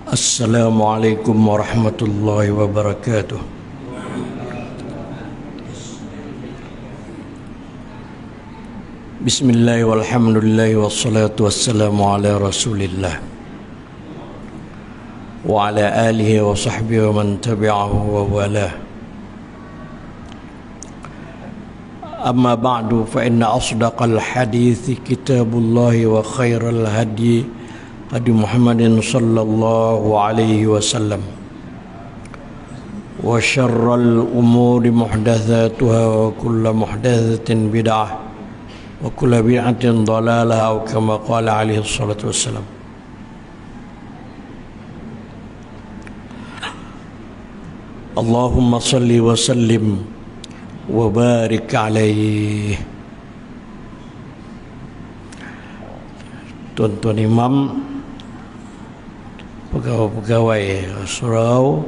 Assalamualaikum warahmatullahi wabarakatuh. Bismillah walhamdulillah wassalatu wassalamu ala rasulillah wa ala alihi wa sahbihi wa man tabi'ahu wa walah. Amma ba'du fa inna asdaqal hadithi kitabullahi wa khairal hadi hadi Muhammadin sallallahu alaihi wasallam wa syarral umuri muhdatsatuha wa kullu muhdatsatin bid'ah wa kullu bid'atin dhalalah atau kama qala alaihi salatu wassalam. Allahumma salli wa sallim wa barik alaihi. Tuan-tuan imam, pegawai-pegawai surau,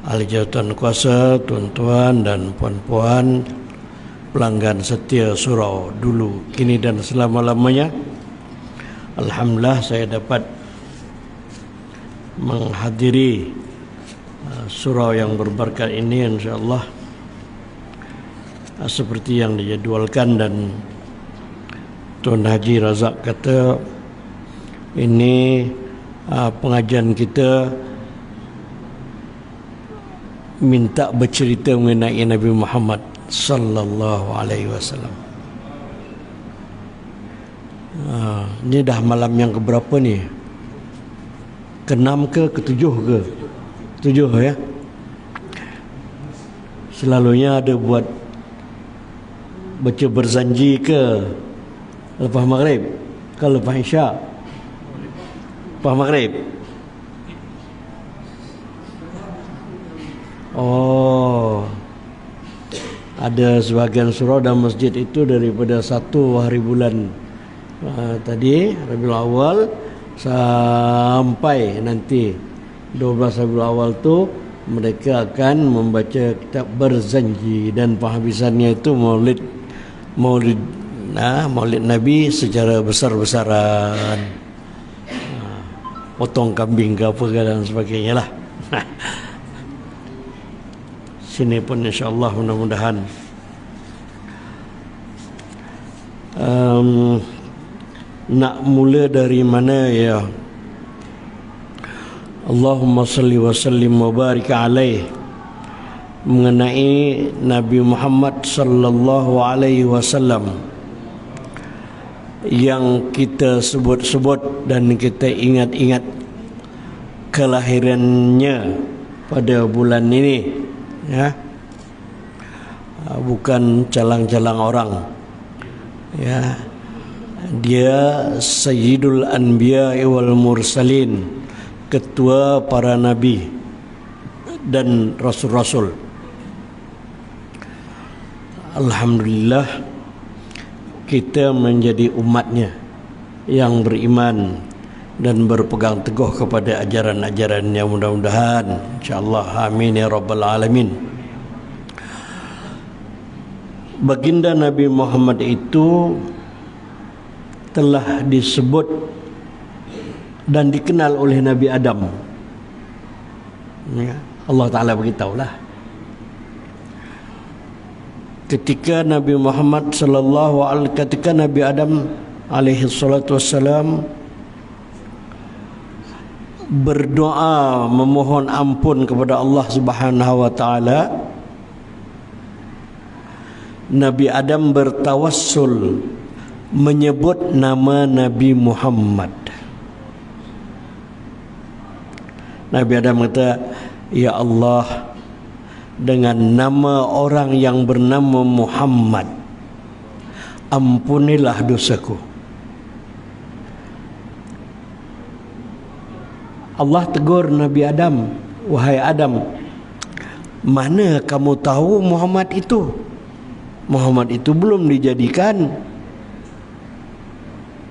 ahli jawatan kuasa, tuan-tuan dan puan-puan, pelanggan setia surau dulu, kini dan selama-lamanya. Alhamdulillah saya dapat menghadiri surau yang berberkat ini, insyaAllah seperti yang dijadualkan. Dan Tuan Haji Razak kata ini pengajian kita minta bercerita mengenai Nabi Muhammad sallallahu alaihi wasallam. Ini dah malam yang keberapa ni? Ke-6 ke ke-7 ke? 7 ya. Selalunya ada buat baca berzanji ke lepas maghrib, ke lepas isyak? Lepas maghrib. Oh, ada sebahagian surau dan masjid itu daripada 1 hari bulan tadi Rabiul Awal sampai nanti 12 Rabiul Awal tu mereka akan membaca kitab berzanji, dan penghabisannya itu maulid Nabi secara besar-besaran, potong kambing ke apa dan sebagainya lah. Sini pun insyaAllah mudah-mudahan nak mula dari mana ya? Allahumma salli wa sallim wa barik alaih, mengenai Nabi Muhammad sallallahu alaihi wasallam yang kita sebut-sebut dan kita ingat-ingat kelahirannya pada bulan ini, ya, bukan calang-calang orang, ya. Dia Sayyidul Anbiya wal Mursalin, ketua para nabi dan rasul-rasul. Alhamdulillah kita menjadi umatnya yang beriman dan berpegang teguh kepada ajaran-ajarannya, mudah-mudahan insyaAllah, amin ya rabbal alamin. Baginda Nabi Muhammad itu telah disebut dan dikenal oleh Nabi Adam, ya, Allah Ta'ala beritahulah ketika Nabi Muhammad ketika Nabi Adam alaihi salatu wassalam berdoa memohon ampun kepada Allah Subhanahu wa taala, Nabi Adam bertawassul menyebut nama Nabi Muhammad. Nabi Adam kata, ya Allah, dengan nama orang yang bernama Muhammad, ampunilah dosaku. Allah tegur Nabi Adam, wahai Adam, mana kamu tahu Muhammad itu? Muhammad itu belum dijadikan,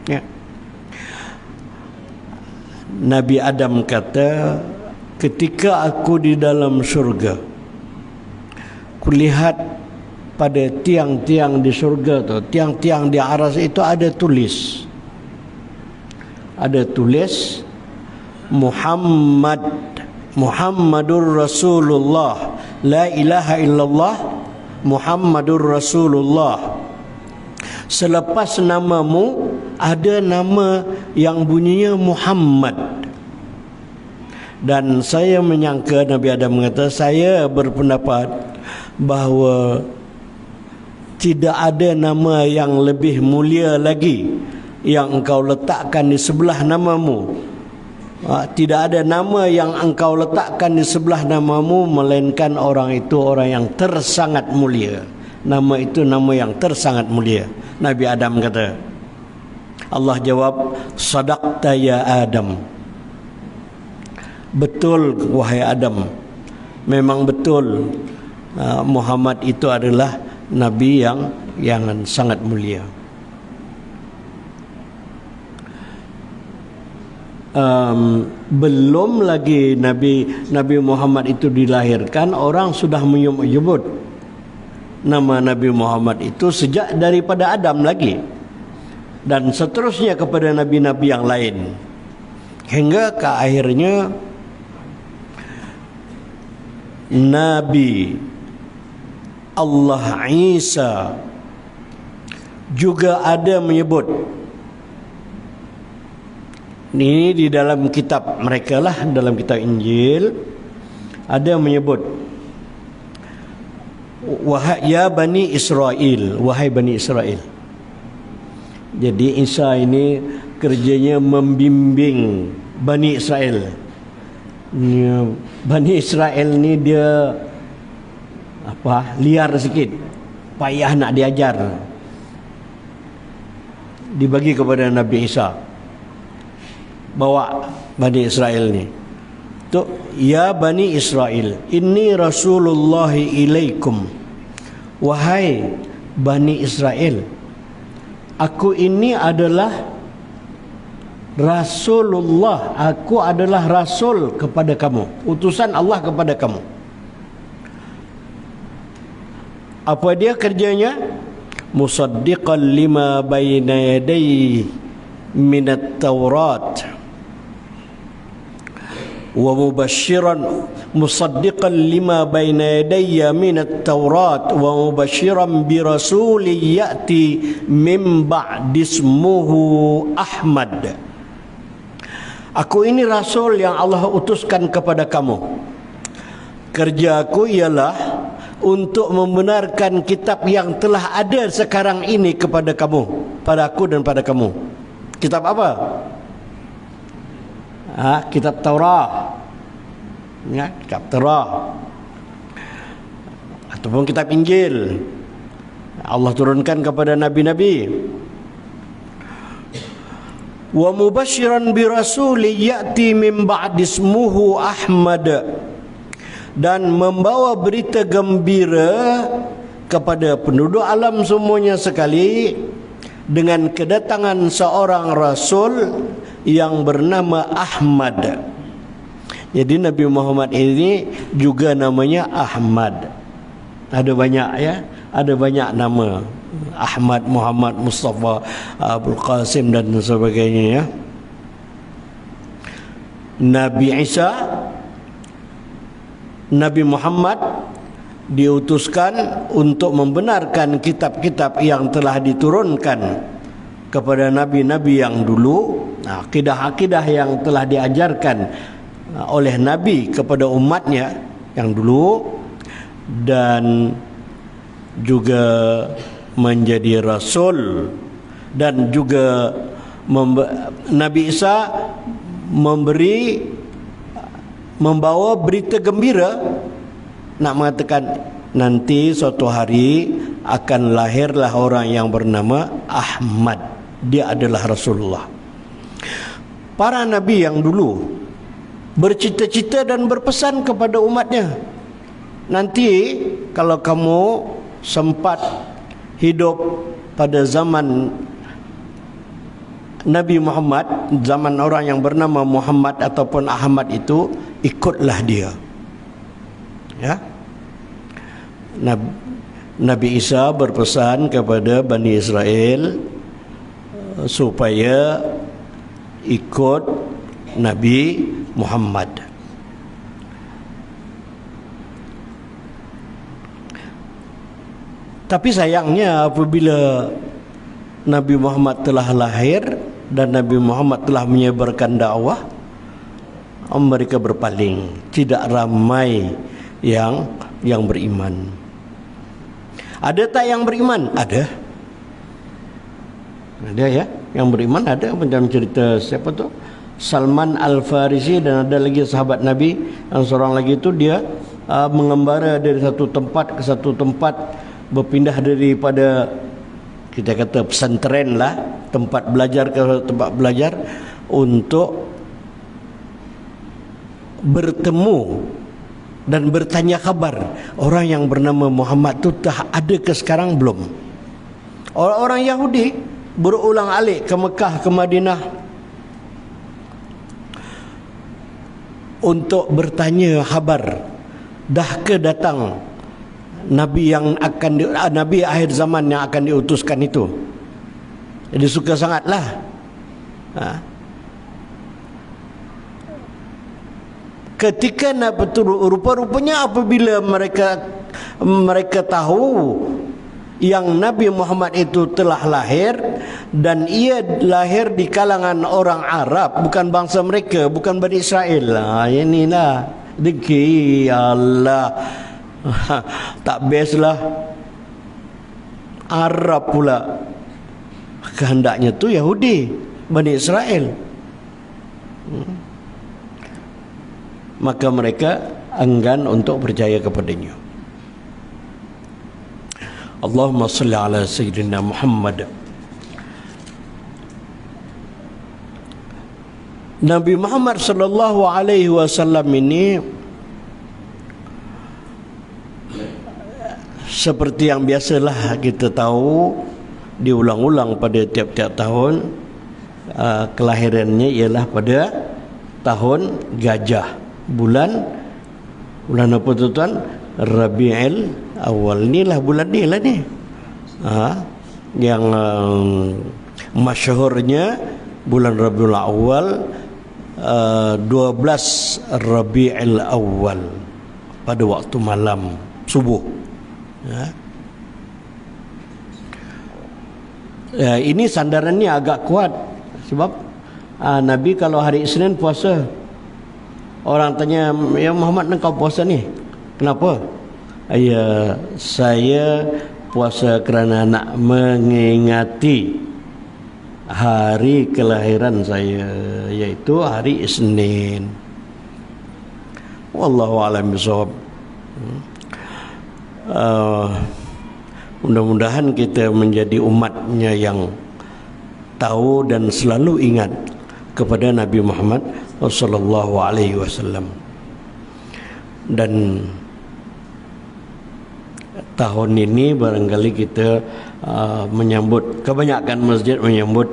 ya. Nabi Adam kata, ketika aku di dalam surga, kulihat pada tiang-tiang di surga tu, tiang-tiang di aras itu ada tulis Muhammad, Muhammadur Rasulullah, la ilaha illallah Muhammadur Rasulullah. Selepas namamu ada nama yang bunyinya Muhammad. Dan saya menyangka, Nabi Adam mengata, saya berpendapat bahawa tidak ada nama yang lebih mulia lagi yang engkau letakkan di sebelah namamu. Tidak ada nama yang engkau letakkan di sebelah namamu melainkan orang itu orang yang tersangat mulia. Nama itu nama yang tersangat mulia. Nabi Adam kata. Allah jawab, sadaqta ya Adam. Betul wahai Adam. Memang betul Muhammad itu adalah Nabi yang sangat mulia. Belum lagi Nabi Muhammad itu dilahirkan, orang sudah menyebut nama Nabi Muhammad itu sejak daripada Adam lagi, dan seterusnya kepada nabi-nabi yang lain, hingga ke akhirnya Nabi Allah Isa juga ada menyebut. Ini di dalam kitab mereka lah, dalam kitab Injil ada menyebut, wahai ya Bani Israel, wahai Bani Israel. Jadi Isa ini kerjanya membimbing Bani Israel. Bani Israel ni dia liar sikit, payah nak diajar. Dibagi kepada Nabi Isa, bawa Bani Israel ni tu, ya Bani Israel, inni Rasulullah ilaikum. Wahai Bani Israel, aku ini adalah Rasulullah, aku adalah Rasul kepada kamu, utusan Allah kepada kamu. Apa dia kerjanya? Musaddiqan lima baina yadayhi minat Taurat wa mubashiran, musaddiqan lima baina yadayya minat Taurat wa mubashiran bi rasulin ya'ti min ba'di ismuhu Ahmad. Aku ini Rasul yang Allah utuskan kepada kamu. Kerjaku ialah untuk membenarkan kitab yang telah ada sekarang ini kepada kamu, pada aku dan pada kamu. Kitab apa? Kitab Taurat. Ya, kitab Taurat. Ataupun kitab Injil. Allah turunkan kepada nabi-nabi. Wa mubashiran bi rasulin ya'ti min ba'di ismuhu Ahmad, dan membawa berita gembira kepada penduduk alam semuanya sekali dengan kedatangan seorang rasul yang bernama Ahmad. Jadi Nabi Muhammad ini juga namanya Ahmad. Ada banyak ya, ada banyak nama. Ahmad, Muhammad, Mustafa, Abdul Qasim dan sebagainya ya. Nabi Isa, Nabi Muhammad diutuskan untuk membenarkan kitab-kitab yang telah diturunkan kepada nabi-nabi yang dulu, akidah-akidah yang telah diajarkan oleh Nabi kepada umatnya yang dulu, dan juga menjadi Rasul. Dan juga Nabi Isa membawa berita gembira, nak mengatakan nanti suatu hari akan lahirlah orang yang bernama Ahmad, dia adalah Rasulullah. Para nabi yang dulu bercita-cita dan berpesan kepada umatnya, nanti kalau kamu sempat hidup pada zaman Nabi Muhammad, zaman orang yang bernama Muhammad ataupun Ahmad itu, ikutlah dia. Ya. Nabi Isa berpesan kepada Bani Israel supaya ikut Nabi Muhammad. Tapi sayangnya apabila Nabi Muhammad telah lahir dan Nabi Muhammad telah menyebarkan dakwah, mereka berpaling. Tidak ramai yang beriman. Ada tak yang beriman? Ada ya, yang beriman ada. Macam cerita siapa tu, Salman Al-Farisi, dan ada lagi sahabat Nabi yang seorang lagi itu dia mengembara dari satu tempat ke satu tempat, berpindah daripada kita kata pesantren lah, tempat belajar ke tempat belajar, untuk bertemu dan bertanya khabar orang yang bernama Muhammad tu dah ada ke sekarang belum. Orang-orang Yahudi berulang-alik ke Mekah, ke Madinah untuk bertanya khabar, dah ke datang Nabi yang akan Nabi akhir zaman yang akan diutuskan itu. Jadi suka sangatlah. Ketika nak betul, rupa-rupanya apabila mereka tahu yang Nabi Muhammad itu telah lahir, dan ia lahir di kalangan orang Arab, bukan bangsa mereka, bukan Bani Israel. Inilah deki Allah. Tak best lah, Arab pula. Kehendaknya tu Yahudi, Bani Israel. Maka mereka enggan untuk percaya kepadanya. Allahumma salli ala Sayyidina Muhammad. Nabi Muhammad sallallahu alaihi wasallam ini seperti yang biasalah kita tahu, diulang-ulang pada tiap-tiap tahun, kelahirannya ialah pada tahun gajah. Bulan apa tuan? Rabi'il Awal. Inilah bulan ni lah ni. Yang masyhurnya bulan Rabiul Awal, 12 Rabi'il Awal, pada waktu malam subuh. Ini sandarannya agak kuat sebab Nabi kalau hari Isnin puasa. Orang tanya, ya Muhammad, engkau puasa ni kenapa? Ya, saya puasa kerana nak mengingati hari kelahiran saya, iaitu hari Isnin. Wallahu a'lam bishawab. Mudah-mudahan kita menjadi umatnya yang tahu dan selalu ingat kepada Nabi Muhammad sallallahu alaihi wasallam. Dan tahun ini barangkali kita menyambut, kebanyakan masjid menyambut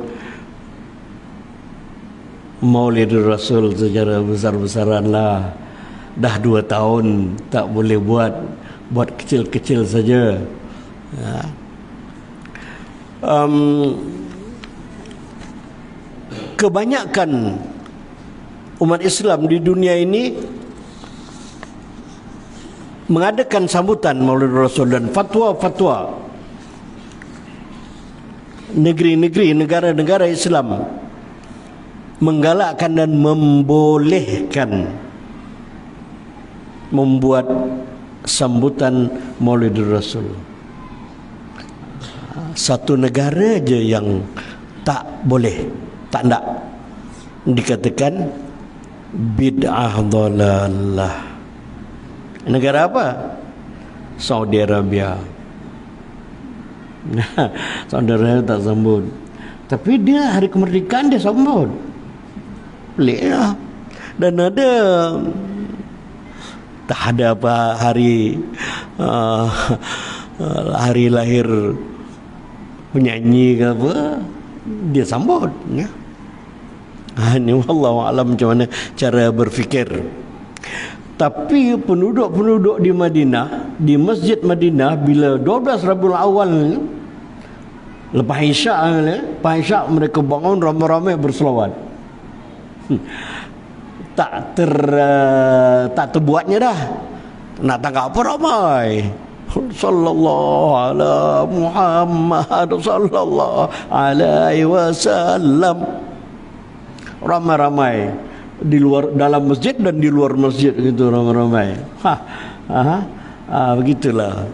Maulidur Rasul secara besar-besaran lah. Dah 2 tahun tak boleh buat kecil-kecil saja. Kebanyakan umat Islam di dunia ini mengadakan sambutan Maulid Rasul dan fatwa-fatwa negeri-negeri, negara-negara Islam menggalakkan dan membolehkan membuat sambutan Maulid Rasul. Satu negara aja yang tak boleh, tak nak, dikatakan bid'ah dhalalah. Negara apa? Saudi Arabia. Saudi Arabia tak sambut, tapi dia hari kemerdekaan dia sambut. Pelik lah. Dan ada tak ada apa hari lahir penyanyi ke apa, dia sambut ya. Ini wallahu alam macam mana cara berfikir. Tapi penduduk-penduduk di Madinah, di Masjid Madinah, bila 12 Rabiul Awal ni, lepas Isyak mereka bangun ramai-ramai berselawat. tak terbuatnya dah. Nak tangkap apa ramai. Sallallahu ala Muhammad sallallahu alaihi wasallam. Ramai-ramai di luar, dalam masjid dan di luar masjid gitu, ramai-ramai. Begitulah.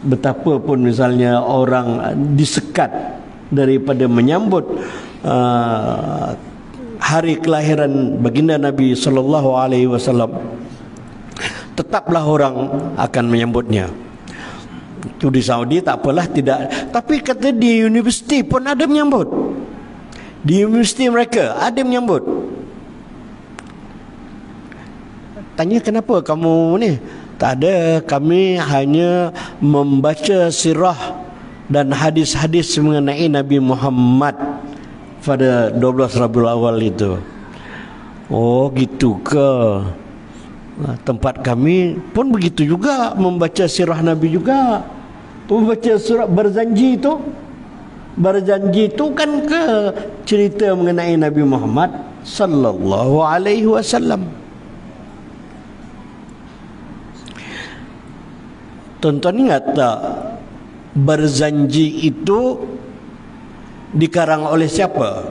Betapapun misalnya orang disekat daripada menyambut hari kelahiran baginda Nabi sallallahu alaihi wasallam, tetaplah orang akan menyambutnya. Itu di Saudi tak apalah, tidak. Tapi kata di universiti pun ada menyambut. Di universiti mereka ada menyambut. Tanya kenapa kamu ni? Tak ada, kami hanya membaca sirah dan hadis-hadis mengenai Nabi Muhammad pada 12 Rabiul Awal itu. Oh gitu ke? Tempat kami pun begitu juga, membaca sirah Nabi juga. Membaca surat Berzanji itu. Berzanji itu kan ke cerita mengenai Nabi Muhammad sallallahu alaihi wasallam. Tuan-tuan ingat tak, Berzanji itu dikarang oleh siapa?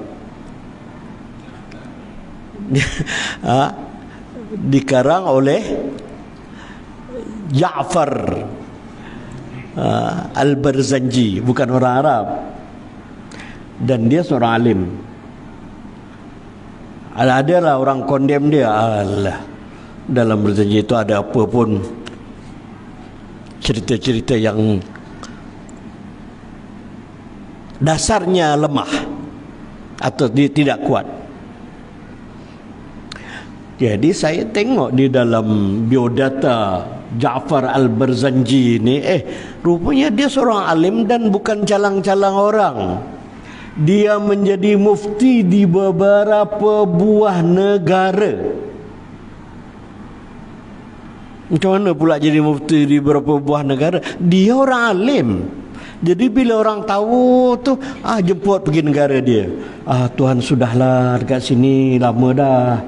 Dikarang oleh Ja'far Al-Barzanji, bukan orang Arab, dan dia seorang alim. Adalah orang kondem dia. Allah, dalam Berzanji itu ada apa pun cerita-cerita yang dasarnya lemah atau dia tidak kuat. Jadi saya tengok di dalam biodata Ja'far Al-Barzanji ini, rupanya dia seorang alim dan bukan calang-calang orang. Dia menjadi mufti di beberapa buah negara. Macam mana pula jadi mufti di beberapa buah negara? Dia orang alim. Jadi bila orang tahu tu, jemput pergi negara dia. Tuhan sudahlah dekat sini lama dah,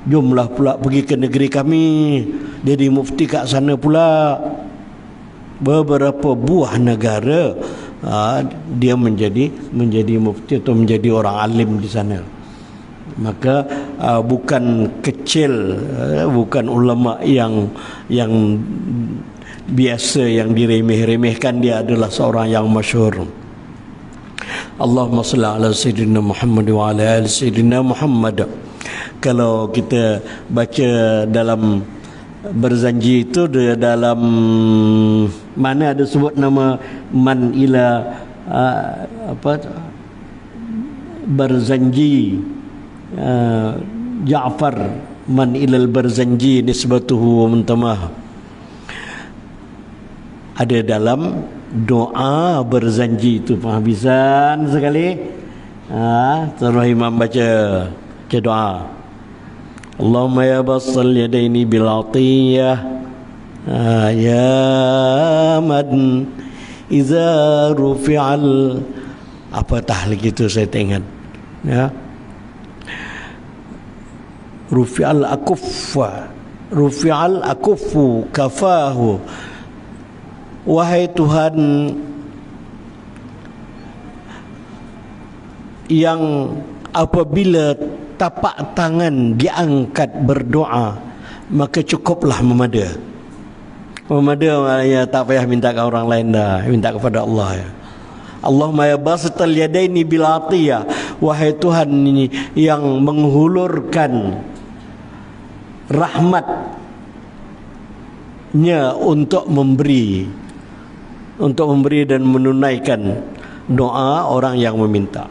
jomlah pula pergi ke negeri kami, jadi mufti kat sana pula. Beberapa buah negara dia menjadi mufti atau menjadi orang alim di sana. Maka bukan kecil, bukan ulama yang biasa, yang diremeh-remehkan. Dia adalah seorang yang masyhur. Allahumma salli ala sayyidina Muhammad wa ala ali sayyidina Muhammad. Kalau kita baca dalam Berzanji itu, dalam mana ada sebut nama man ila Berzanji, Ja'far man ilal Berzanji nisbatuhu wa muntamah. Ada dalam doa Berzanji itu, penghabisan sekali. Terus imam baca doa, Allahumma ya basal yadaini bil atiyah ya man iza rufi'al apa tahlik itu saya ingat ya, rufi'al akuffa, rufi'al akuffu kafahu. Wahai Tuhan yang apabila tapak tangan diangkat berdoa, maka cukuplah memada. Memada maknanya tak payah minta ke orang lain dah, minta kepada Allah ya. Allahumma ya basital yadaini bil atiyah, wahai Tuhan yang menghulurkan rahmatnya untuk memberi dan menunaikan doa orang yang meminta.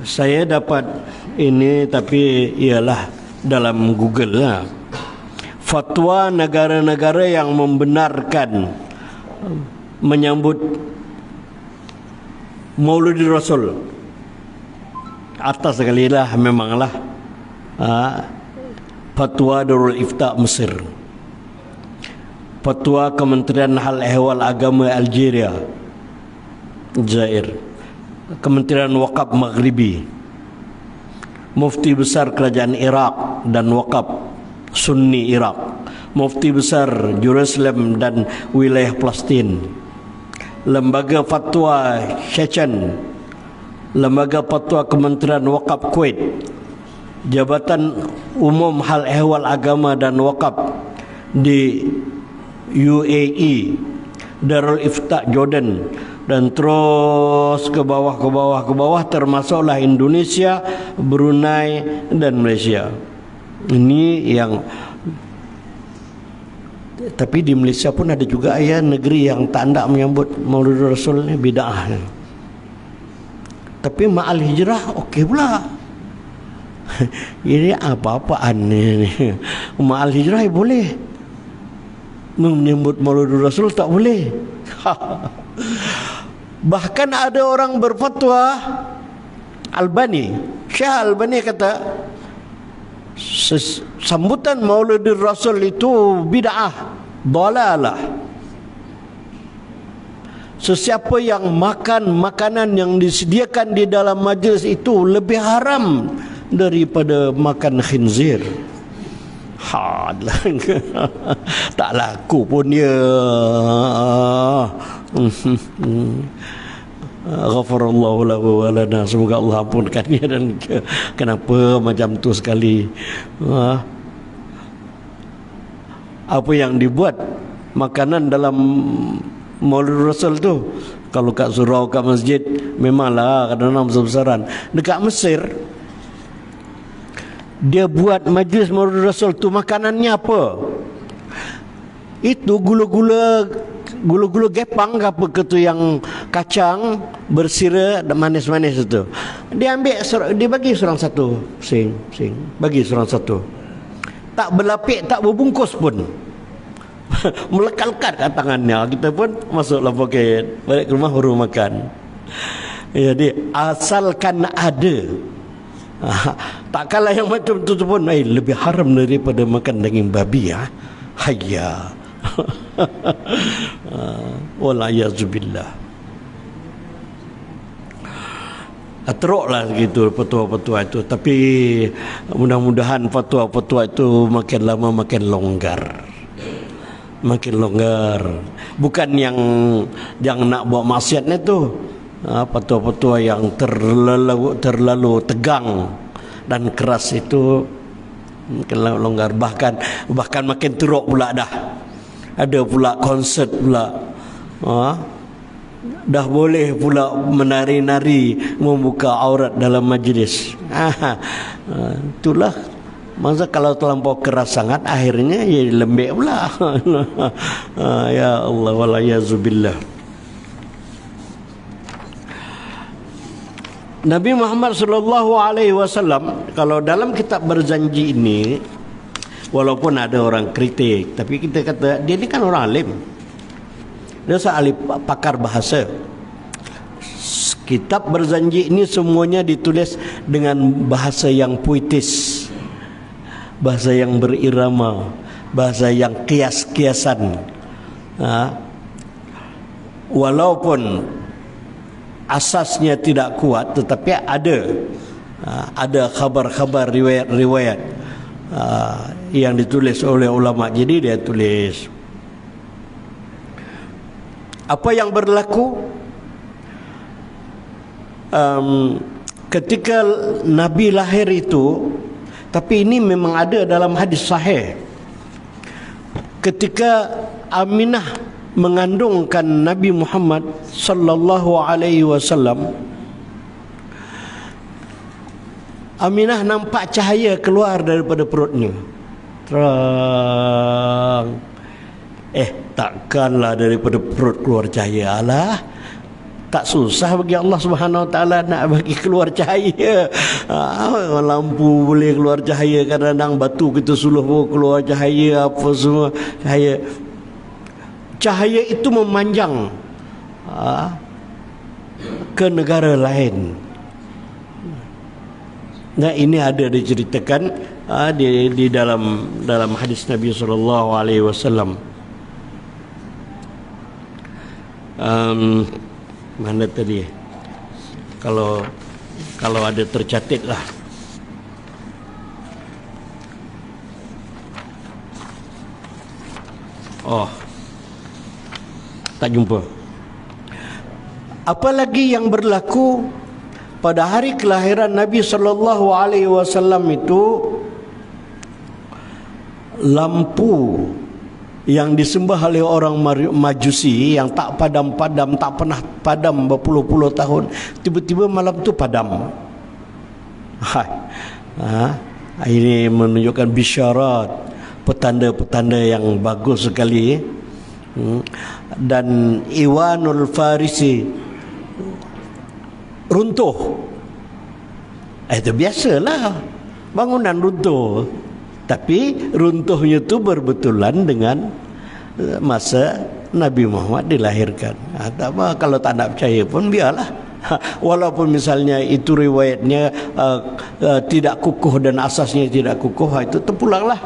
Saya dapat ini, tapi ialah dalam Google lah. Fatwa negara-negara yang membenarkan menyambut Maulidi Rasul. Atas sekali lah memanglah. Fatwa Darul Ifta Mesir, Fatwa Kementerian Hal Ehwal Agama Algeria, Jazair, Kementerian Wakaf Maghribi, Mufti besar kerajaan Iraq dan Waqaf Sunni Iraq, Mufti besar Jerusalem dan wilayah Palestin, Lembaga Fatwa Chechen, Lembaga Fatwa Kementerian Waqaf Kuwait, Jabatan Umum Hal Ehwal Agama dan Waqaf di UAE, Darul Ifta Jordan, dan terus ke bawah termasuklah Indonesia, Brunei dan Malaysia. Ini yang, tapi di Malaysia pun ada juga negeri yang tak hendak menyambut Maulid Rasul ni, bid'ah. Tapi ma'al hijrah okey pula. Ini apa-apaan ni? Ma'al hijrah boleh, menyambut Maulid Rasul tak boleh. Bahkan ada orang berfatwa, Syekh Albani kata sambutan Maulid Rasul itu bid'ah, dalalah. Sesiapa yang makan makanan yang disediakan di dalam majlis itu lebih haram daripada makan khinzir. Tak laku pun dia. Ghafarallahu lahu wa lana. Semoga Allah ampunkan dia. Dan kenapa macam tu sekali? Apa yang dibuat makanan dalam Maulid Rasul tu, kalau kat surau, kat masjid, memanglah kadang-kadang besar-besaran. Dekat Mesir, dia buat majlis Maulid Rasul tu, makanannya apa? Itu gula-gula gepang ke apa ke tu, yang kacang bersira dan manis-manis itu. Dia ambil, dia bagi seorang satu, bagi seorang satu. Tak berlapik, tak berbungkus pun. Melekat-lekat kat tangannya. Kita pun masuklah poket, balik ke rumah baru makan. Jadi asalkan ada, takkanlah yang macam tu pun lebih haram daripada makan daging babi. Hayya. Walayazubillah. Teruklah gitu fatwa-fatwa itu. Tapi mudah-mudahan fatwa-fatwa itu makin lama makin longgar. Makin longgar. Bukan yang nak buat maksiatnya tu, fatwa-fatwa yang terlalu tegang dan keras itu makin longgar. Bahkan makin teruk pula dah. Ada pula konsert pula. Dah boleh pula menari-nari, membuka aurat dalam majlis. Itulah. Masa kalau terlampau keras sangat, akhirnya jadi lembek pula. Ya Allah, walayazubillah. Nabi Muhammad sallallahu alaihi wasallam, kalau dalam kitab berjanji ini, walaupun ada orang kritik, tapi kita kata dia ni kan orang alim. Dia seorang pakar bahasa. Kitab berjanji ini semuanya ditulis dengan bahasa yang puitis, bahasa yang berirama, bahasa yang kias-kiasan. Walaupun asasnya tidak kuat, tetapi ada khabar-khabar, riwayat-riwayat yang ditulis oleh ulama. Jadi dia tulis apa yang berlaku ketika Nabi lahir itu. Tapi ini memang ada dalam hadis sahih. Ketika Aminah mengandungkan Nabi Muhammad sallallahu alaihi wasallam, Aminah nampak cahaya keluar daripada perutnya. Terang. Takkanlah daripada perut keluar cahaya. Alah, tak susah bagi Allah Subhanahu Wa Taala nak bagi keluar cahaya. Lampu boleh keluar cahaya, kadang-kadang batu kita suluh pun keluar cahaya, apa semua cahaya. Cahaya itu memanjang ke negara lain. Nah, ini ada diceritakan di dalam hadis Nabi sallallahu alaihi wasallam. Mana tadi? Kalau ada tercatat lah. Oh, tak jumpa. Apalagi yang berlaku pada hari kelahiran Nabi sallallahu alaihi wasallam itu, lampu yang disembah oleh orang Majusi yang tak padam-padam, tak pernah padam berpuluh-puluh tahun, tiba-tiba malam tu padam. Ini menunjukkan bisyarat, petanda-petanda yang bagus sekali. Dan Iwanul Farisi runtuh. Itu biasalah, bangunan runtuh. Tapi runtuhnya itu berbetulan dengan masa Nabi Muhammad dilahirkan. Kalau tak nak percaya pun biarlah. Walaupun misalnya itu riwayatnya tidak kukuh dan asasnya tidak kukuh, itu terpulanglah.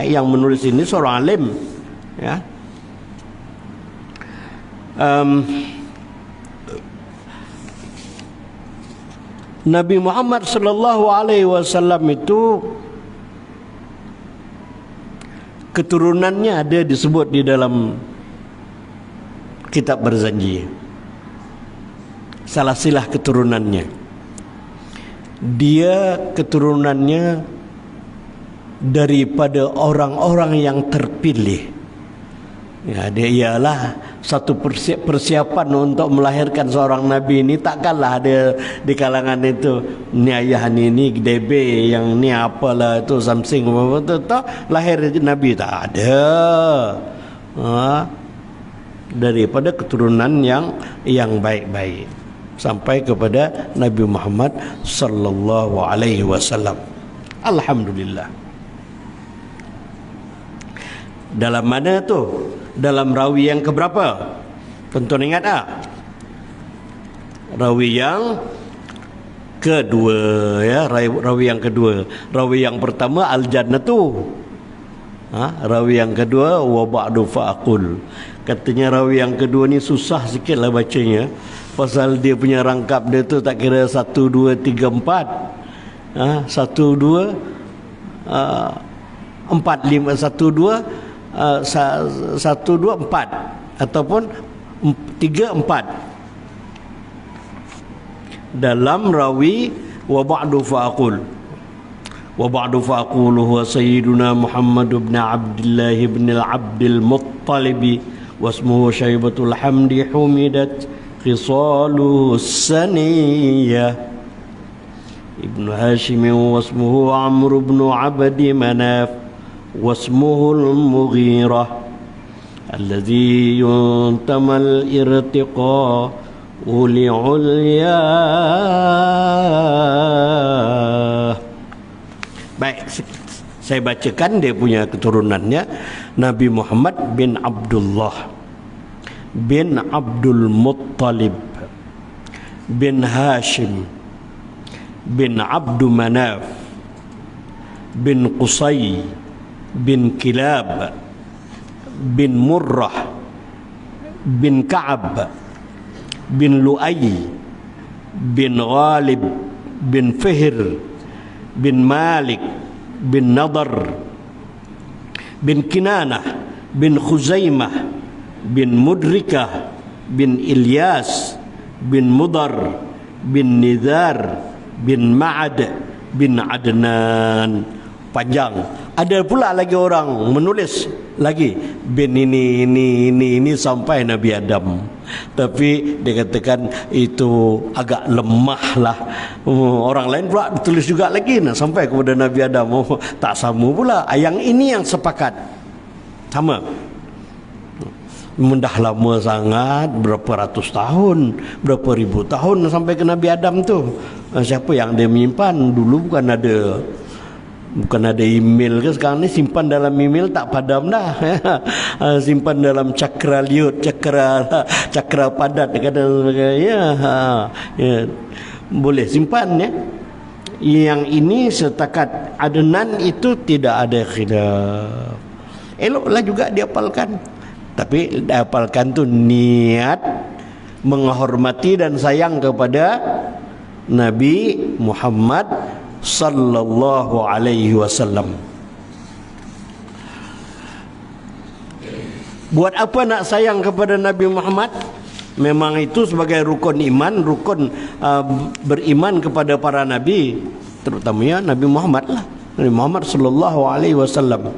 Yang menulis ini seorang alim, ya. Nabi Muhammad sallallahu alaihi wasallam itu keturunannya ada disebut di dalam kitab berjanji. Salah silah keturunannya. Dia keturunannya daripada orang-orang yang terpilih. Ya, dia ialah satu persiapan untuk melahirkan seorang nabi ini. Takkanlah ada di kalangan itu, ni ayah ni DB, yang ni apalah itu something apa tu, lahir nabi, tak ada. Daripada keturunan yang baik-baik sampai kepada Nabi Muhammad sallallahu alaihi wasallam. Alhamdulillah. Dalam mana tu? Dalam rawi yang keberapa? Tentu ingat tak? Rawi yang kedua, ya, rawi yang kedua. Rawi yang pertama al-jannatu. Rawi yang kedua wa ba'du fa'aqul. Katanya rawi yang kedua ni susah sikitlah bacanya, pasal dia punya rangkap dia tu tak kira 1 2 3 4. 1 2 4 5 1 2 1 2 4 ataupun 3 4 dalam rawi wa ba'du fa'aqul. Wa ba'du fa'aqul huwa sayyiduna Muhammad ibn Abdullah ibn al-Abdil Muttalib wasmuhu Syaibatul Hamdi humidat khisaluhu saniyah ibn Hashim wasmuhu Amr ibn Abdi Manaf واسمه المغيرة الذي ينتمى الارتقاء لعلياه. Baik, saya bacakan dia punya keturunannya. Nabi Muhammad bin Abdullah bin Abdul Muttalib bin Hashim bin Abdu Manaf bin Qusay bin Kilab bin Murrah bin Ka'ab bin Lu'ay bin Ghalib bin Fihr bin Malik bin Nadar bin Kinanah bin Khuzaimah bin Mudrikah bin Ilyas bin Mudar bin Nidhar bin Ma'ad bin Adnan. Panjang. Ada pula lagi orang menulis lagi bin ini sampai Nabi Adam. Tapi dia katakan itu agak lemah lah. Orang lain pula tulis juga lagi nak sampai kepada Nabi Adam. Tak sama pula. Yang ini yang sepakat sama. Dah lama sangat, berapa ratus tahun, berapa ribu tahun sampai ke Nabi Adam tu. Siapa yang dia menyimpan? Dulu bukan ada email ke, sekarang ni simpan dalam email tak padam dah. Simpan dalam cakra liut, cakra padat kata sebagainya. Boleh simpan, ya. Yang ini setakat Adnan itu tidak ada khilaf. Eloklah juga dihafalkan. Tapi dihafalkan tu niat menghormati dan sayang kepada Nabi Muhammad sallallahu alaihi wasallam. Buat apa nak sayang kepada Nabi Muhammad? Memang itu sebagai rukun iman, rukun beriman kepada para nabi, terutamanya Nabi Muhammad lah, Nabi Muhammad sallallahu alaihi wasallam.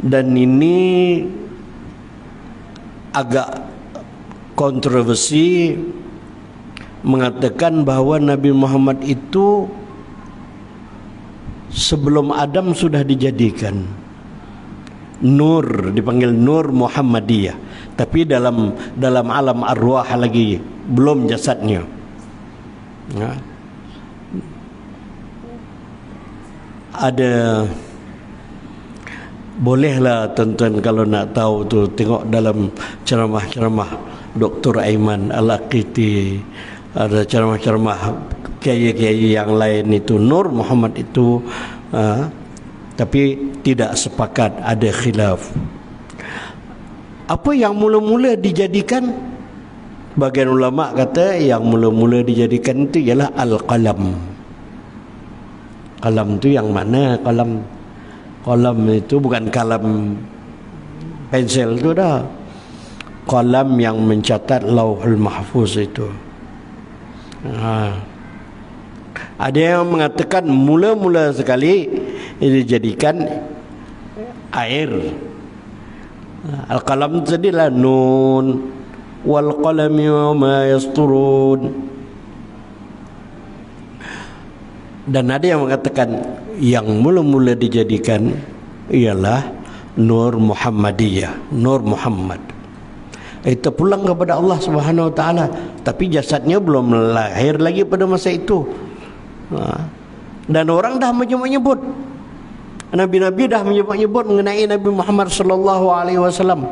Dan ini agak kontroversi mengatakan bahawa Nabi Muhammad itu sebelum Adam sudah dijadikan nur, dipanggil Nur Muhammadiyah, tapi dalam alam arwah lagi, belum jasadnya. Ada, bolehlah tuan-tuan kalau nak tahu tu tengok dalam ceramah-ceramah Dr. Aiman Al-Aqiti, ada ceramah-ceramah kiai-kiai yang lain itu. Nur Muhammad itu tapi tidak sepakat, ada khilaf. Apa yang mula-mula dijadikan? Bagian ulama kata yang mula-mula dijadikan itu ialah al-qalam. Qalam itu yang mana? Qalam itu bukan kalam pensel itu dah. Qalam yang mencatat Lauhul Mahfuz itu. Ada yang mengatakan mula-mula sekali dijadikan air. Al-qalam tadilah nun wal qalami wa ma yasturun. Dan ada yang mengatakan yang mula-mula dijadikan ialah Nur Muhammadiyah, Nur Muhammad. Itu pulang kepada Allah Subhanahu wa taala, tapi jasadnya belum lahir lagi pada masa itu. Dan orang dah menyebut-nyebut, nabi-nabi dah menyebut-nyebut mengenai Nabi Muhammad sallallahu alaihi wasallam.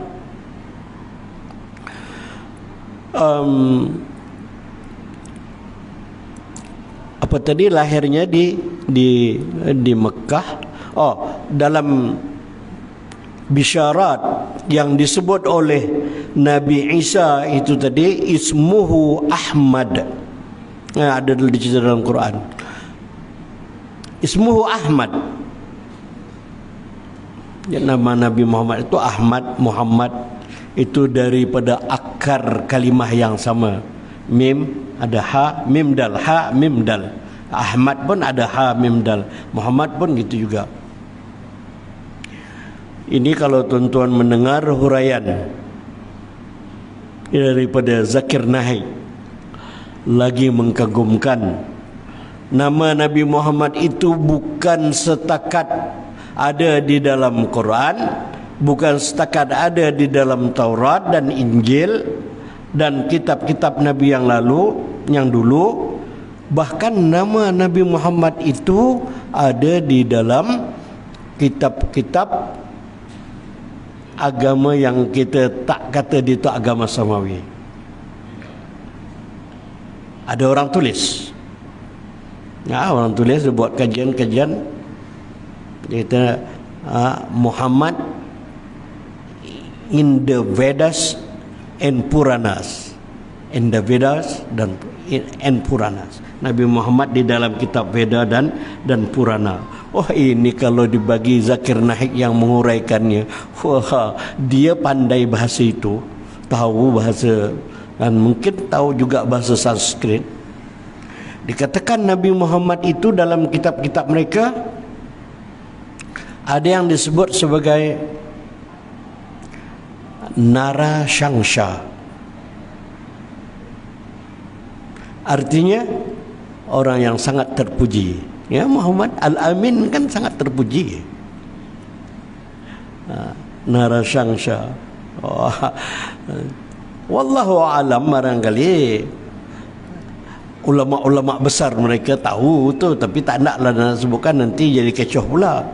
Apa tadi, lahirnya di Mekah. Dalam bisyarat yang disebut oleh Nabi Isa itu tadi, ismuhu Ahmad. Ada dicerita dalam Quran. Ismuhu Ahmad. Nama Nabi Muhammad itu Ahmad. Muhammad itu daripada akar kalimah yang sama. Mim ada ha, mim dal, ha, mim dal. Ahmad pun ada ha, mim dal. Muhammad pun gitu juga. Ini kalau tuan-tuan mendengar huraian daripada Zakir Naik, lagi mengkagumkan. Nama Nabi Muhammad itu bukan setakat ada di dalam Quran, bukan setakat ada di dalam Taurat dan Injil dan kitab-kitab Nabi yang lalu, yang dulu. Bahkan nama Nabi Muhammad itu ada di dalam kitab-kitab agama yang kita tak kata dia itu agama samawi. Ada orang tulis. Orang tulis, dia buat kajian-kajian. Dia kata Muhammad in the Vedas and Puranas. In the Vedas and Puranas. Nabi Muhammad di dalam kitab Veda dan Purana. Ini kalau dibagi Zakir Naik yang menguraikannya, dia pandai bahasa itu, tahu bahasa, dan mungkin tahu juga bahasa Sanskrit. Dikatakan Nabi Muhammad itu dalam kitab-kitab mereka ada yang disebut sebagai Nara Shangsha. Artinya orang yang sangat terpuji. Ya, Muhammad Al-Amin kan sangat terpuji. Nara Shangsha. Wallahu alam, barangkali ulama-ulama besar mereka tahu tu, tapi tak naklah nak sebutkan, nanti jadi kecoh pula.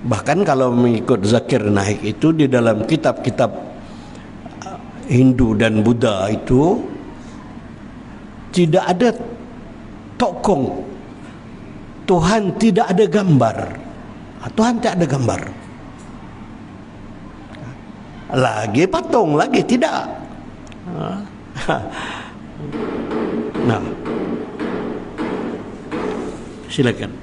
Bahkan kalau mengikut Zakir Naik itu, di dalam kitab-kitab Hindu dan Buddha itu tidak ada tokong. Tuhan tidak ada gambar. Tuhan tak ada gambar. Lagi patung, lagi tidak. Nah, silakan.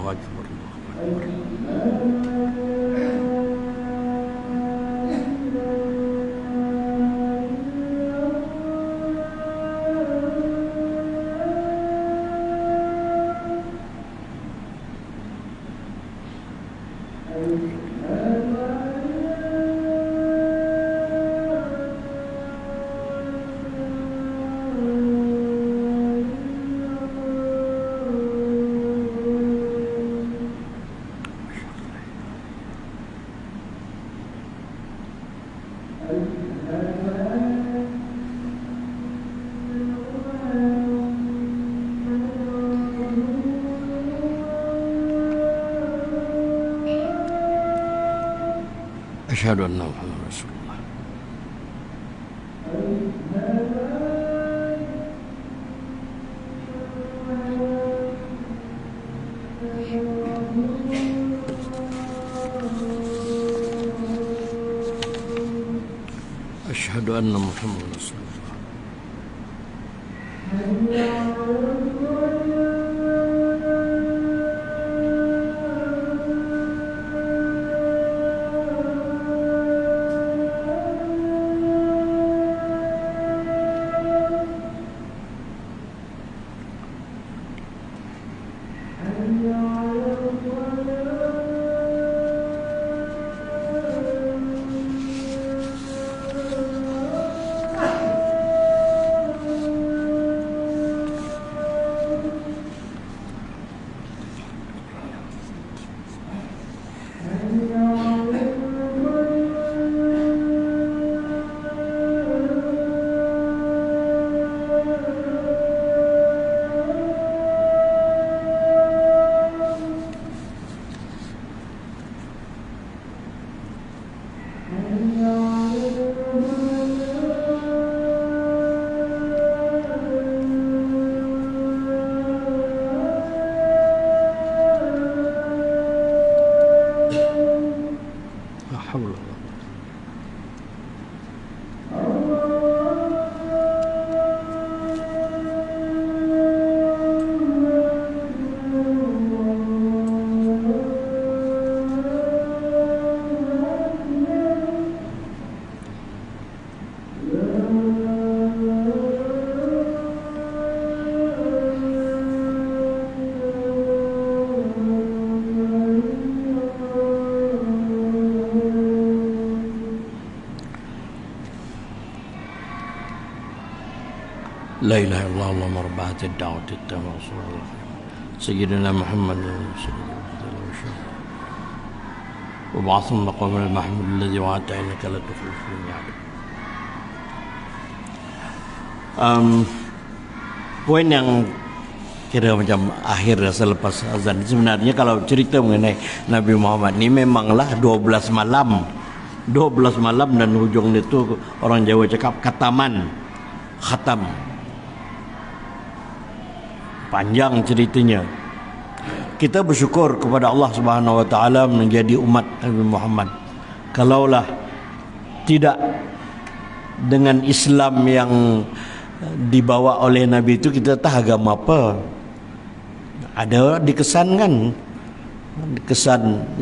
Allahu akbar. Asyhadu anna Muhammadan Rasulullah. Asyhadu anna Muhammadan Rasulullah. La ilaha illallah Allahumma rabb hadhihi ad-da'wati at-tamma sayyidina Muhammad wa ba'athhum maqaman al-mahmud alladhi wa'adta innaka la tukhlifu al-mi'ad. Poin yang kira macam akhir selepas azan, sebenarnya kalau cerita mengenai Nabi Muhammad ni memanglah 12 malam dan hujung itu orang Jawa cakap khatam, panjang ceritanya. Kita bersyukur kepada Allah Subhanahu wa taala menjadi umat Nabi Muhammad. Kalaulah tidak dengan Islam yang dibawa oleh Nabi itu, kita tak agama apa. Ada dikesankan,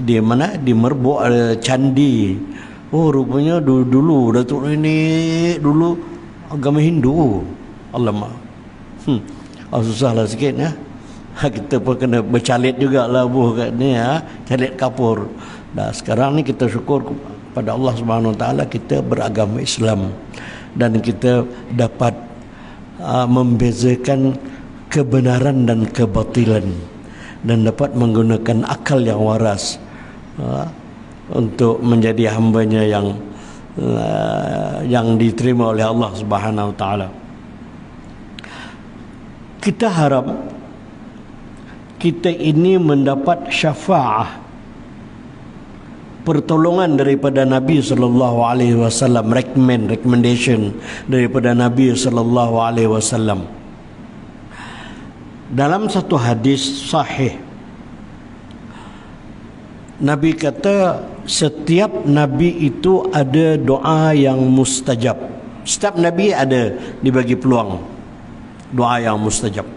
di mana, di Merbok ada candi. Oh, rupanya dulu Datuk ini dulu agama Hindu. Alamak. Susahlah sikit ya. Kita pun kena bercalit jugalah kat ni ya, calit kapur. Dah sekarang ni kita syukur kepada Allah Subhanahu Wa Taala kita beragama Islam dan kita dapat membezakan kebenaran dan kebatilan dan dapat menggunakan akal yang waras untuk menjadi hambanya yang diterima oleh Allah Subhanahu Wa Taala. Kita harap kita ini mendapat syafaah, pertolongan daripada Nabi sallallahu alaihi wasallam, recommendation daripada Nabi sallallahu alaihi wasallam. Dalam satu hadis sahih, Nabi kata setiap nabi itu ada doa yang mustajab. Setiap nabi ada dibagi peluang doa yang mustajab.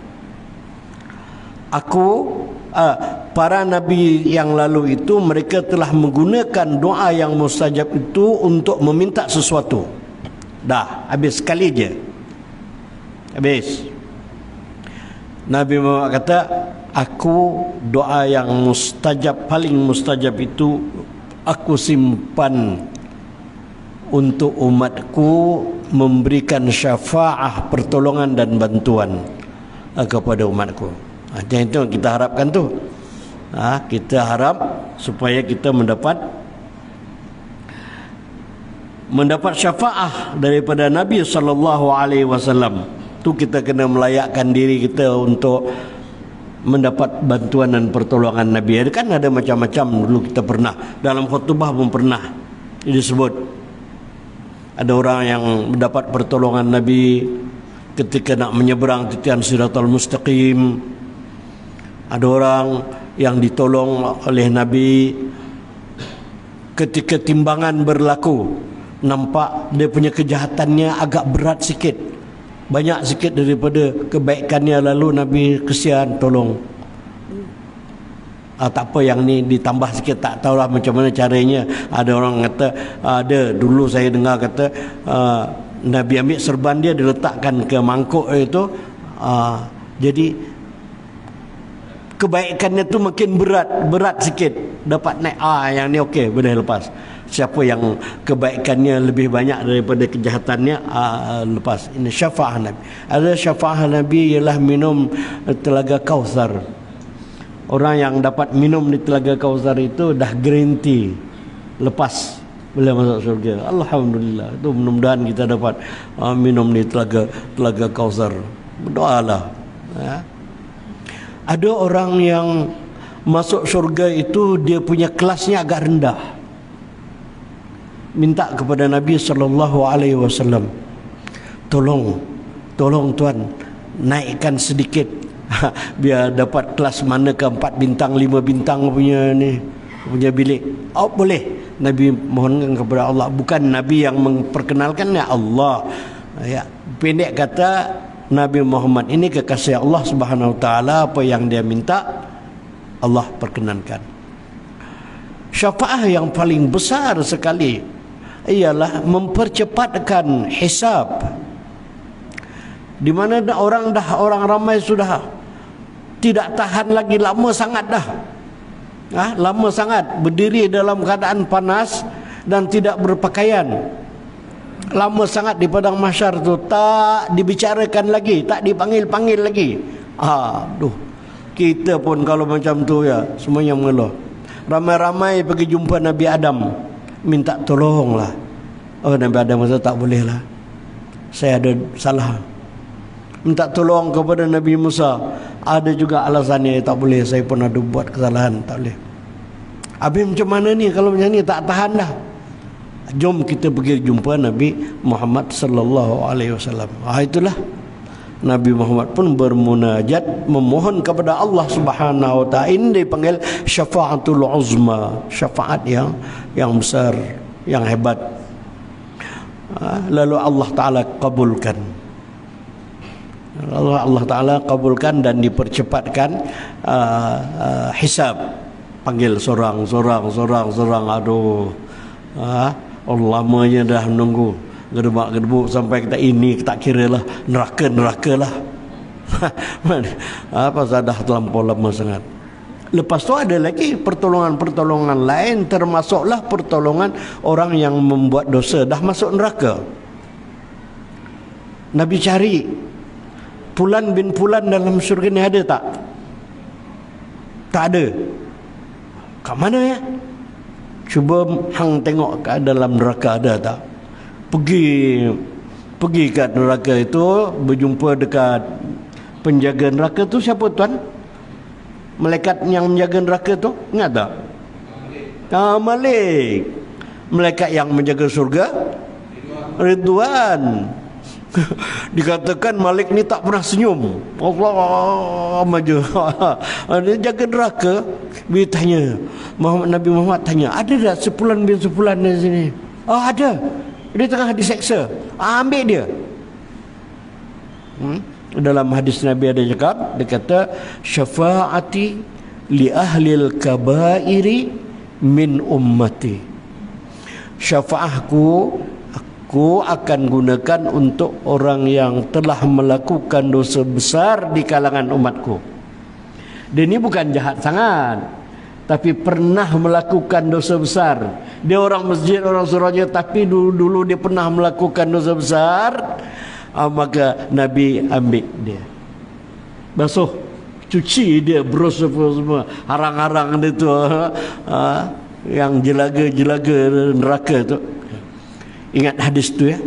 para nabi yang lalu itu mereka telah menggunakan doa yang mustajab itu untuk meminta sesuatu. Dah, habis sekali je. Habis. Nabi Muhammad kata, aku doa yang mustajab, paling mustajab itu aku simpan untuk umatku, memberikan syafaah, pertolongan dan bantuan kepada umatku. Jadi itu yang kita harapkan tu. Kita harap supaya kita mendapat syafaah daripada Nabi sallallahu alaihi wasallam. Tu kita kena melayakkan diri kita untuk mendapat bantuan dan pertolongan Nabi. Kan ada macam-macam dulu kita pernah. Dalam khutbah pun pernah disebut. Ada orang yang mendapat pertolongan Nabi ketika nak menyeberang titian Siratal Mustaqim. Ada orang yang ditolong oleh Nabi ketika timbangan berlaku. Nampak dia punya kejahatannya agak berat sikit, banyak sikit daripada kebaikannya, lalu Nabi kesian tolong. Tak apa, yang ni ditambah sikit, tak tahulah macam mana caranya. Ada orang kata, ada dulu saya dengar kata Nabi ambil serban dia diletakkan ke mangkuk itu, jadi kebaikannya tu makin berat sikit, dapat naik. Yang ni okey, boleh lepas. Siapa yang kebaikannya lebih banyak daripada kejahatannya, lepas. Ini syafaah Nabi. Ada syafaah Nabi ialah minum telaga Kausar. Orang yang dapat minum di telaga Kausar itu dah green tea, lepas boleh masuk syurga. Alhamdulillah. Itu mudah-mudahan kita dapat minum di telaga Kausar. Berdoalah. Ada orang yang masuk syurga itu dia punya kelasnya agak rendah. Minta kepada Nabi sallallahu alaihi wasallam, tolong Tuan, naikkan sedikit biar dapat kelas mana ke 4 bintang 5 bintang punya bilik. Boleh. Nabi mohonkan kepada Allah, bukan Nabi yang memperkenalkan, ya Allah. Pendek kata, Nabi Muhammad ini kekasih Allah Subhanahu wa taala, apa yang dia minta Allah perkenankan. Syafaah yang paling besar sekali ialah mempercepatkan hisab. Di mana orang ramai sudah tidak tahan lagi, lama sangat dah. Lama sangat berdiri dalam keadaan panas dan tidak berpakaian. Lama sangat di padang mahsyar tu, tak dibicarakan lagi, tak dipanggil-panggil lagi. Kita pun kalau macam tu ya, semuanya mengeluh. Ramai-ramai pergi jumpa Nabi Adam, minta tolonglah. Nabi Adam kata, tak boleh lah, saya ada salah. Minta tolong kepada Nabi Musa, ada juga alasannya, tak boleh, saya pun ada buat kesalahan, tak boleh. Habis macam mana ni, kalau macam ni tak tahan dah. Jom kita pergi jumpa Nabi Muhammad sallallahu alaihi wasallam. Itulah Nabi Muhammad pun bermunajat, memohon kepada Allah Subhanahu wa taala. Ini dipanggil syafaatul uzma, syafaat yang besar, yang hebat. Lalu Allah taala kabulkan. Allah taala kabulkan dan dipercepatkan hisab. Panggil sorang. Aduh. Lamanya dah menunggu, gedebak-gedebuk sampai kita ini tak kira lah, neraka lah. Pasal dah terlampau lama sangat. Lepas tu ada lagi pertolongan lain, termasuklah pertolongan orang yang membuat dosa, dah masuk neraka. Nabi cari Fulan bin Fulan dalam syurga ni ada tak? Tak ada. Kat mana ya? Cuba hang tengok kat dalam neraka ada tak? Pergi kat neraka itu, berjumpa dekat penjaga neraka tu. Siapa tuan? Malaikat yang menjaga neraka tu, ingat tak? Malik. Malaikat yang menjaga surga, Ridwan. Dikatakan Malik ni tak pernah senyum. Allah maju. Dia jaga neraka. Dia tanya, Nabi Muhammad tanya, ada tak sepulan bin sepulan di sini? Ada. Dia tengah diseksa. Ambil dia. Dalam hadis Nabi ada cakap, dia kata, syafaati li ahlil kabairi min ummati. Syafaatku aku akan gunakan untuk orang yang telah melakukan dosa besar di kalangan umatku. Dia ni bukan jahat sangat, tapi pernah melakukan dosa besar. Dia orang masjid, orang surahnya, tapi dulu dia pernah melakukan dosa besar. Maka Nabi ambil dia, basuh, cuci dia, berus semua harang-harang dia tu, yang jelaga-jelaga neraka tu. Ingat hadis tu ya,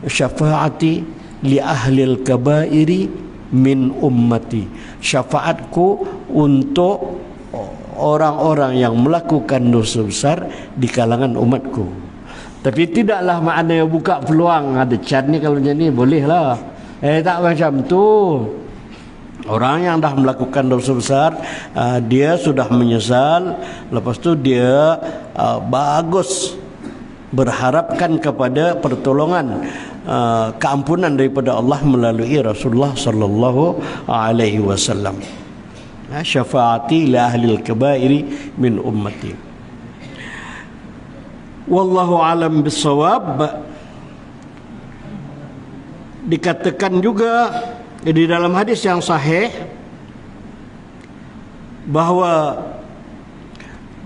syafaati li ahlil kabairi min ummati. Syafaatku untuk orang-orang yang melakukan dosa besar di kalangan umatku. Tapi tidaklah maknanya buka peluang ada can ni, kalau macam ni boleh lah. Tak macam tu. Orang yang dah melakukan dosa besar, dia sudah menyesal, lepas tu dia bagus berharapkan kepada pertolongan, keampunan daripada Allah melalui Rasulullah sallallahu alaihi wasallam. Syafaati li ahlil kabairi min ummati. Wallahu alam bisawab. Dikatakan juga di dalam hadis yang sahih bahawa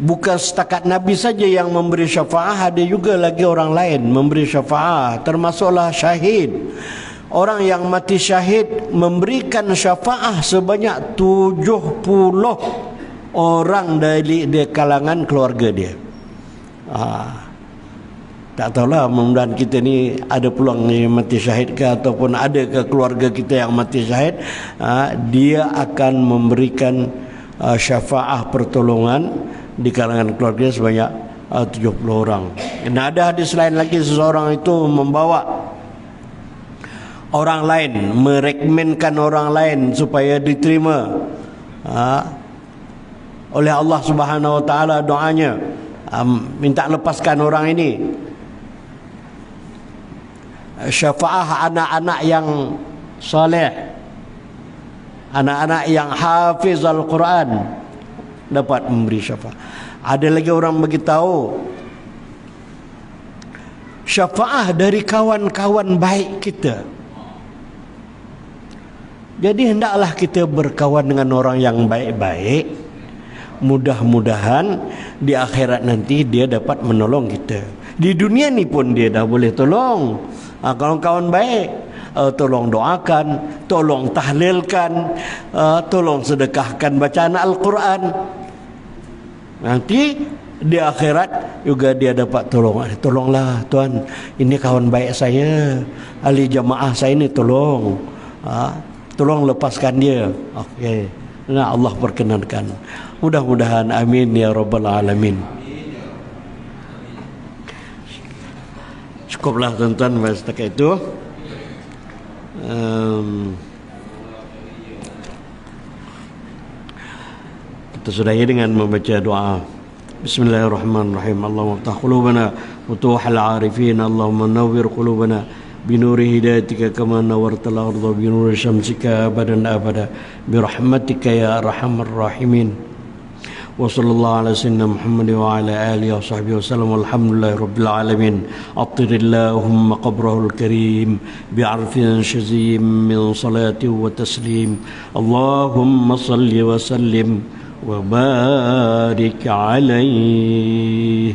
bukan setakat Nabi saja yang memberi syafaat, ada juga lagi orang lain memberi syafaat, termasuklah syahid. Orang yang mati syahid memberikan syafaat sebanyak 70 orang dari kalangan keluarga dia. Tak tahulah, mudah-mudahan kita ni ada peluang ni mati syahid ke, ataupun ada ke keluarga kita yang mati syahid, dia akan memberikan syafaat pertolongan di kalangan keluarga sebanyak 70 orang. Dan ada hadis lain lagi, seseorang itu membawa orang lain, merekomenkan orang lain supaya diterima oleh Allah Subhanahu wa taala doanya, minta lepaskan orang ini. Syafaah anak-anak yang soleh, anak-anak yang hafiz Al-Quran dapat memberi syafaat. Ada lagi orang beritahu syafaat dari kawan-kawan baik kita. Jadi hendaklah kita berkawan dengan orang yang baik-baik. Mudah-mudahan di akhirat nanti dia dapat menolong kita. Di dunia ni pun dia dah boleh tolong. Kawan-kawan baik, tolong doakan, tolong tahlilkan, tolong sedekahkan bacaan Al-Quran. Nanti di akhirat juga dia dapat tolong. Tolonglah Tuhan, ini kawan baik saya, ahli jamaah saya ini, tolong tolong lepaskan dia. Okey, nah, Allah perkenankan. Mudah-mudahan, amin ya rabbal alamin. Cukuplah tuan-tuan setakat itu. Kita sudahi dengan membaca doa. Bismillahirrahmanirrahim. Allahumma ftah qulubana futuhal arifin. Allahumma nawwir qulubana binuri hidayatika kama nawwartal arda binuri syamsika abadan abada birahmatika ya arhamar rahimin. Wa sallallahu ala sayyidina Muhammad wa ala alihi wa sahbihi wa sallam. Alhamdulillahi rabbil alamin. Attirillahumma qabrahul karim bi'arfin shazim min salati wa taslim. Allahumma salli wa sallim wa barik alaihi.